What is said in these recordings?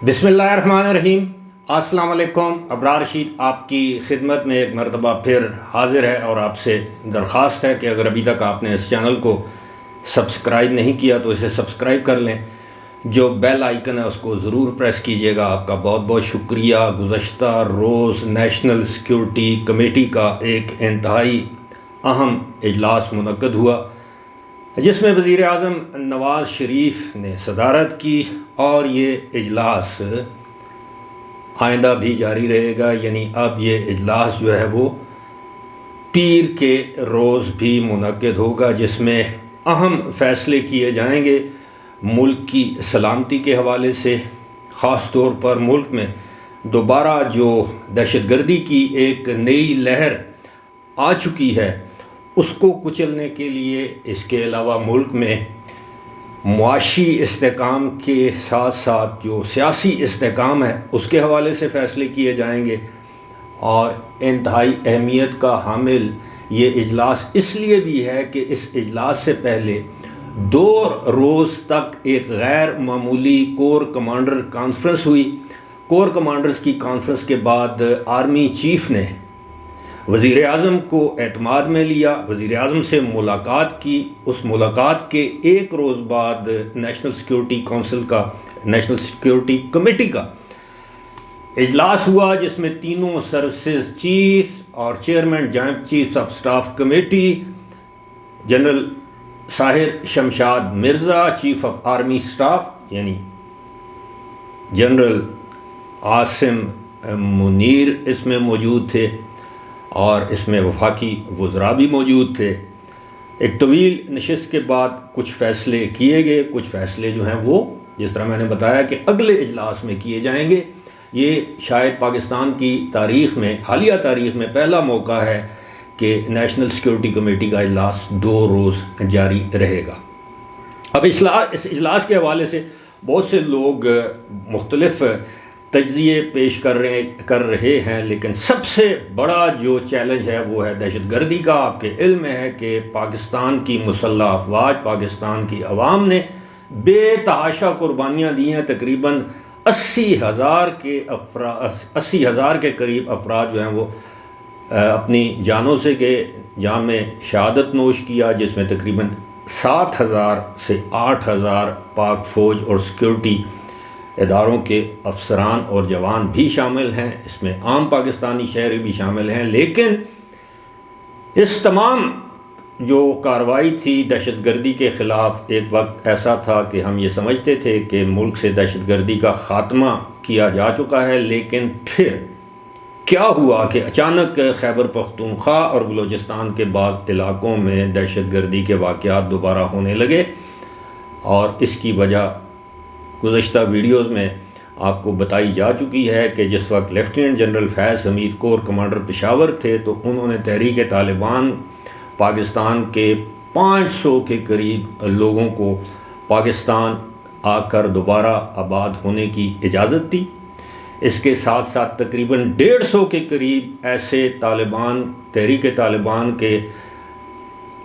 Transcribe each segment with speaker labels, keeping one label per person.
Speaker 1: بسم اللہ الرحمن الرحیم۔ السلام علیکم۔ ابرار رشید آپ کی خدمت میں ایک مرتبہ پھر حاضر ہے اور آپ سے درخواست ہے کہ اگر ابھی تک آپ نے اس چینل کو سبسکرائب نہیں کیا تو اسے سبسکرائب کر لیں، جو بیل آئیکن ہے اس کو ضرور پریس کیجیے گا۔ آپ کا بہت بہت شکریہ۔ گزشتہ روز نیشنل سیکیورٹی کمیٹی کا ایک انتہائی اہم اجلاس منعقد ہوا، جس میں وزیر اعظم نواز شریف نے صدارت کی، اور یہ اجلاس آئندہ بھی جاری رہے گا۔ یعنی اب یہ اجلاس جو ہے وہ پیر کے روز بھی منعقد ہوگا، جس میں اہم فیصلے کیے جائیں گے ملک کی سلامتی کے حوالے سے، خاص طور پر ملک میں دوبارہ جو دہشت گردی کی ایک نئی لہر آ چکی ہے اس کو کچلنے کے لیے۔ اس کے علاوہ ملک میں معاشی استحکام کے ساتھ ساتھ جو سیاسی استحکام ہے اس کے حوالے سے فیصلے کیے جائیں گے، اور انتہائی اہمیت کا حامل یہ اجلاس اس لیے بھی ہے کہ اس اجلاس سے پہلے 2 روز تک ایک غیر معمولی کور کمانڈر کانفرنس ہوئی۔ کور کمانڈرز کی کانفرنس کے بعد آرمی چیف نے وزیر اعظم کو اعتماد میں لیا، وزیر اعظم سے ملاقات کی۔ اس ملاقات کے ایک روز بعد نیشنل سیکیورٹی کونسل کا، نیشنل سیکیورٹی کمیٹی کا اجلاس ہوا، جس میں تینوں سروسز چیف اور chairman joint chief of staff committee general Sahir Shamshad Mirza, chief of army staff یعنی جنرل عاصم منیر اس میں موجود تھے، اور اس میں وفاقی وزراء بھی موجود تھے۔ ایک طویل نشست کے بعد کچھ فیصلے کیے گئے۔ کچھ فیصلے جو ہیں وہ جس طرح میں نے بتایا کہ اگلے اجلاس میں کیے جائیں گے۔ یہ شاید پاکستان کی تاریخ میں، حالیہ تاریخ میں پہلا موقع ہے کہ نیشنل سیکیورٹی کمیٹی کا اجلاس 2 روز جاری رہے گا۔ اب اس اجلاس کے حوالے سے بہت سے لوگ مختلف تجزیے پیش کر رہے ہیں، لیکن سب سے بڑا جو چیلنج ہے وہ ہے دہشت گردی کا۔ آپ کے علم میں ہے کہ پاکستان کی مسلح افواج، پاکستان کی عوام نے بے تحاشا قربانیاں دی ہیں۔ تقریباً 80,000 کے قریب افراد جو ہیں وہ اپنی جانوں سے گئے، جان میں شہادت نوش کیا، جس میں تقریباً 7,000 سے 8,000 پاک فوج اور سیکیورٹی اداروں کے افسران اور جوان بھی شامل ہیں، اس میں عام پاکستانی شہری بھی شامل ہیں۔ لیکن اس تمام جو کارروائی تھی دہشت گردی کے خلاف، ایک وقت ایسا تھا کہ ہم یہ سمجھتے تھے کہ ملک سے دہشت گردی کا خاتمہ کیا جا چکا ہے، لیکن پھر کیا ہوا کہ اچانک خیبر پختونخوا اور بلوچستان کے بعض علاقوں میں دہشت گردی کے واقعات دوبارہ ہونے لگے، اور اس کی وجہ گزشتہ ویڈیوز میں آپ کو بتائی جا چکی ہے کہ جس وقت لیفٹیننٹ جنرل فیض حمید کور کمانڈر پشاور تھے تو انہوں نے تحریک طالبان پاکستان کے 500 کے قریب لوگوں کو پاکستان آ کر دوبارہ آباد ہونے کی اجازت دی۔ اس کے ساتھ ساتھ تقریباً 150 کے قریب ایسے طالبان، تحریک طالبان کے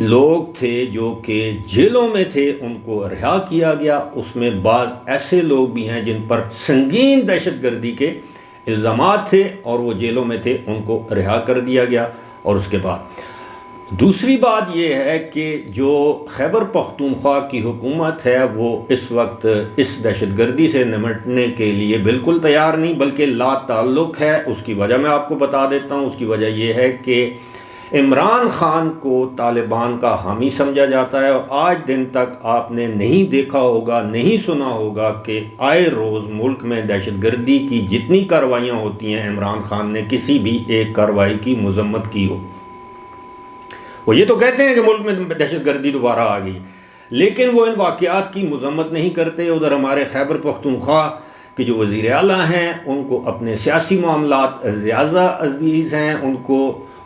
Speaker 1: لوگ تھے جو کہ جیلوں میں تھے، ان کو رہا کیا گیا۔ اس میں بعض ایسے لوگ بھی ہیں جن پر سنگین دہشت گردی کے الزامات تھے اور وہ جیلوں میں تھے، ان کو رہا کر دیا گیا۔ اور اس کے بعد دوسری بات یہ ہے کہ جو خیبر پختونخوا کی حکومت ہے وہ اس وقت اس دہشت گردی سے نمٹنے کے لیے بالکل تیار نہیں، بلکہ لا تعلق ہے۔ اس کی وجہ میں آپ کو بتا دیتا ہوں۔ اس کی وجہ یہ ہے کہ عمران خان کو طالبان کا حامی سمجھا جاتا ہے، اور آج دن تک آپ نے نہیں دیکھا ہوگا، نہیں سنا ہوگا کہ آئے روز ملک میں دہشت گردی کی جتنی کارروائیاں ہوتی ہیں عمران خان نے کسی بھی ایک کارروائی کی مذمت کی ہو۔ وہ یہ تو کہتے ہیں کہ ملک میں دہشت گردی دوبارہ آ گئی، لیکن وہ ان واقعات کی مذمت نہیں کرتے۔ ادھر ہمارے خیبر پختونخوا کے جو وزیر اعلیٰ ہیں ان کو اپنے سیاسی معاملات زیادہ عزیز ہیں،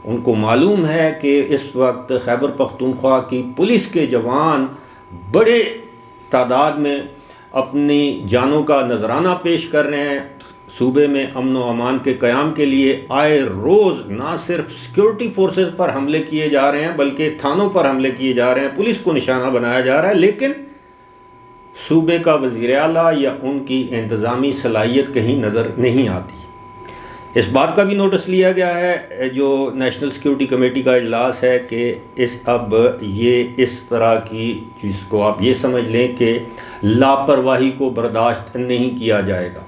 Speaker 1: ان کو معلوم ہے کہ اس وقت خیبر پختونخوا کی پولیس کے جوان بڑے تعداد میں اپنی جانوں کا نذرانہ پیش کر رہے ہیں۔ صوبے میں امن و امان کے قیام کے لیے آئے روز نہ صرف سیکیورٹی فورسز پر حملے کیے جا رہے ہیں بلکہ تھانوں پر حملے کیے جا رہے ہیں، پولیس کو نشانہ بنایا جا رہا ہے، لیکن صوبے کا وزیر اعلیٰ یا ان کی انتظامی صلاحیت کہیں نظر نہیں آتی۔ اس بات کا بھی نوٹس لیا گیا ہے جو نیشنل سیکیورٹی کمیٹی کا اجلاس ہے کہ اب یہ اس طرح کی جس کو آپ یہ سمجھ لیں کہ لاپرواہی کو برداشت نہیں کیا جائے گا۔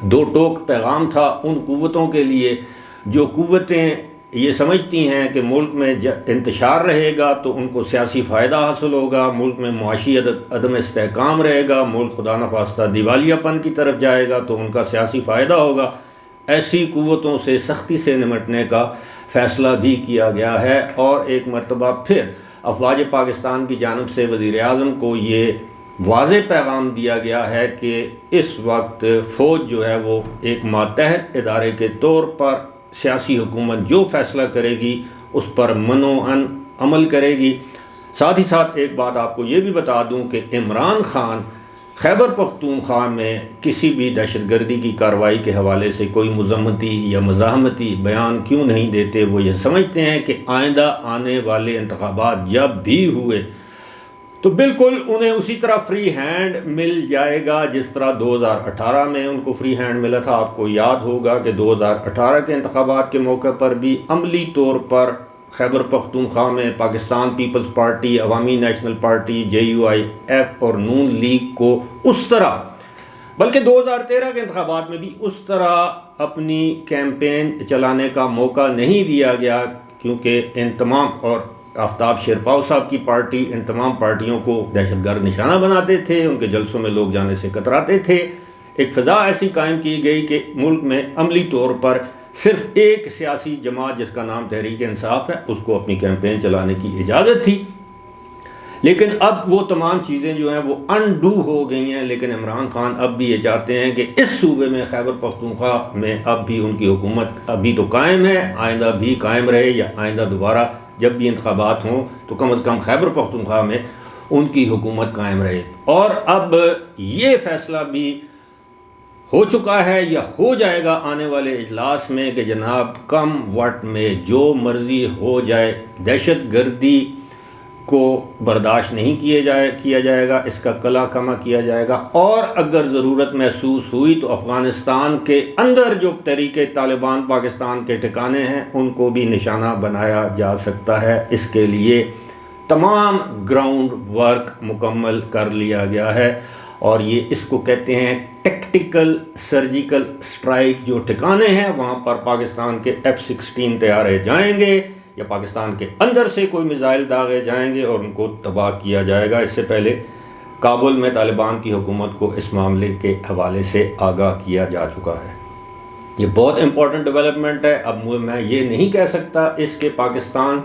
Speaker 1: دو ٹوک پیغام تھا ان قوتوں کے لیے جو قوتیں یہ سمجھتی ہیں کہ ملک میں انتشار رہے گا تو ان کو سیاسی فائدہ حاصل ہوگا، ملک میں معاشی عدم استحکام رہے گا، ملک خدا نخواستہ دیوالیہ پن کی طرف جائے گا تو ان کا سیاسی فائدہ ہوگا۔ ایسی قوتوں سے سختی سے نمٹنے کا فیصلہ بھی کیا گیا ہے، اور ایک مرتبہ پھر افواج پاکستان کی جانب سے وزیر اعظم کو یہ واضح پیغام دیا گیا ہے کہ اس وقت فوج جو ہے وہ ایک ماتحت ادارے کے طور پر سیاسی حکومت جو فیصلہ کرے گی اس پر منوعاً عمل کرے گی۔ ساتھ ہی ساتھ ایک بات آپ کو یہ بھی بتا دوں کہ عمران خان خیبر پختونخوا میں کسی بھی دہشت گردی کی کارروائی کے حوالے سے کوئی مذمتی یا مزاحمتی بیان کیوں نہیں دیتے؟ وہ یہ سمجھتے ہیں کہ آئندہ آنے والے انتخابات جب بھی ہوئے تو بالکل انہیں اسی طرح فری ہینڈ مل جائے گا جس طرح 2018 میں ان کو فری ہینڈ ملا تھا۔ آپ کو یاد ہوگا کہ 2018 کے انتخابات کے موقع پر بھی عملی طور پر خیبر پختونخوا میں پاکستان پیپلز پارٹی، عوامی نیشنل پارٹی، JUIF اور نون لیگ کو اس طرح، بلکہ 2013 کے انتخابات میں بھی اس طرح اپنی کیمپین چلانے کا موقع نہیں دیا گیا، کیونکہ ان تمام، اور آفتاب شیرپاؤ صاحب کی پارٹی ان تمام پارٹیوں کو دہشت گرد نشانہ بناتے تھے، ان کے جلسوں میں لوگ جانے سے کتراتے تھے۔ ایک فضا ایسی قائم کی گئی کہ ملک میں عملی طور پر صرف ایک سیاسی جماعت جس کا نام تحریک انصاف ہے اس کو اپنی کیمپین چلانے کی اجازت تھی، لیکن اب وہ تمام چیزیں جو ہیں وہ انڈو ہو گئی ہیں۔ لیکن عمران خان اب بھی یہ چاہتے ہیں کہ اس صوبے میں خیبر پختونخوا میں اب بھی ان کی حکومت ابھی تو قائم ہے، آئندہ بھی قائم رہے، یا آئندہ دوبارہ جب بھی انتخابات ہوں تو کم از کم خیبر پختونخوا میں ان کی حکومت قائم رہے۔ اور اب یہ فیصلہ بھی ہو چکا ہے یا ہو جائے گا آنے والے اجلاس میں کہ جناب کم وقت میں جو مرضی ہو جائے، دہشت گردی کو برداشت نہیں کیا جائے گا، اس کا کلا کما کیا جائے گا، اور اگر ضرورت محسوس ہوئی تو افغانستان کے اندر جو تحریک طالبان پاکستان کے ٹھکانے ہیں ان کو بھی نشانہ بنایا جا سکتا ہے۔ اس کے لیے تمام گراؤنڈ ورک مکمل کر لیا گیا ہے، اور یہ اس کو کہتے ہیں ٹیکٹیکل سرجیکل سٹرائک۔ جو ٹھکانے ہیں وہاں پر پاکستان کے F-16 طیارے جائیں گے یا پاکستان کے اندر سے کوئی میزائل داغے جائیں گے اور ان کو تباہ کیا جائے گا۔ اس سے پہلے کابل میں طالبان کی حکومت کو اس معاملے کے حوالے سے آگاہ کیا جا چکا ہے۔ یہ بہت امپورٹنٹ ڈیولپمنٹ ہے۔ اب میں یہ نہیں کہہ سکتا اس کے پاکستان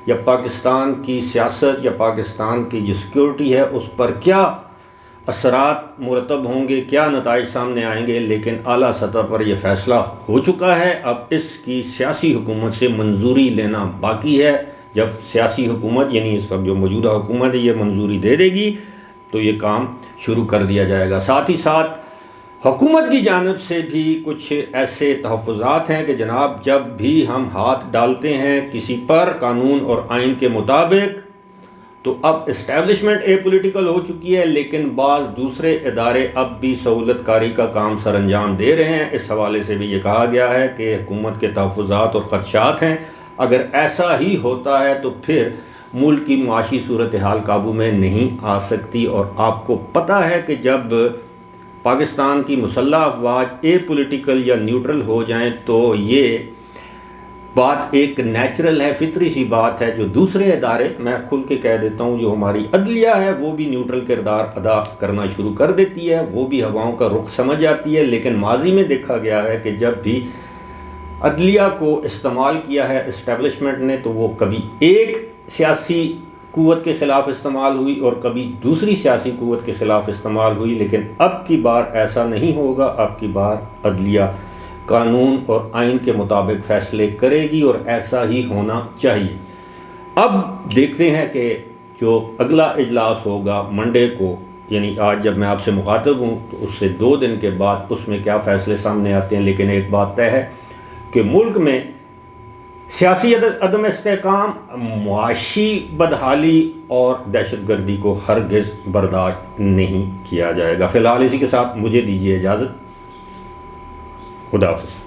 Speaker 1: یا پاکستان کی سیاست یا پاکستان کی جو سیکیورٹی ہے اس پر کیا اثرات مرتب ہوں گے، کیا نتائج سامنے آئیں گے، لیکن اعلیٰ سطح پر یہ فیصلہ ہو چکا ہے۔ اب اس کی سیاسی حکومت سے منظوری لینا باقی ہے۔ جب سیاسی حکومت یعنی اس وقت جو موجودہ حکومت ہے یہ منظوری دے دے گی تو یہ کام شروع کر دیا جائے گا۔ ساتھ ہی ساتھ حکومت کی جانب سے بھی کچھ ایسے تحفظات ہیں کہ جناب جب بھی ہم ہاتھ ڈالتے ہیں کسی پر قانون اور آئین کے مطابق تو اب اسٹیبلشمنٹ پولیٹیکل ہو چکی ہے، لیکن بعض دوسرے ادارے اب بھی سہولت کاری کا کام سر انجام دے رہے ہیں۔ اس حوالے سے بھی یہ کہا گیا ہے کہ حکومت کے تحفظات اور خدشات ہیں، اگر ایسا ہی ہوتا ہے تو پھر ملک کی معاشی صورتحال قابو میں نہیں آ سکتی۔ اور آپ کو پتہ ہے کہ جب پاکستان کی مسلح افواج پولیٹیکل یا نیوٹرل ہو جائیں تو یہ بات ایک نیچرل ہے، فطری سی بات ہے۔ جو دوسرے ادارے، میں کھل کے کہہ دیتا ہوں، جو ہماری عدلیہ ہے وہ بھی نیوٹرل کردار ادا کرنا شروع کر دیتی ہے، وہ بھی ہواؤں کا رخ سمجھ جاتی ہے۔ لیکن ماضی میں دیکھا گیا ہے کہ جب بھی عدلیہ کو استعمال کیا ہے اسٹیبلشمنٹ نے تو وہ کبھی ایک سیاسی قوت کے خلاف استعمال ہوئی اور کبھی دوسری سیاسی قوت کے خلاف استعمال ہوئی، لیکن اب کی بار ایسا نہیں ہوگا۔ اب کی بار عدلیہ قانون اور آئین کے مطابق فیصلے کرے گی اور ایسا ہی ہونا چاہیے۔ اب دیکھتے ہیں کہ جو اگلا اجلاس ہوگا منڈے کو، یعنی آج جب میں آپ سے مخاطب ہوں تو اس سے 2 دن کے بعد اس میں کیا فیصلے سامنے آتے ہیں۔ لیکن ایک بات طے ہے کہ ملک میں سیاسی عدم استحکام، معاشی بدحالی اور دہشت گردی کو ہرگز برداشت نہیں کیا جائے گا۔ فی الحال اسی کے ساتھ مجھے دیجیے اجازت، خدا حافظ۔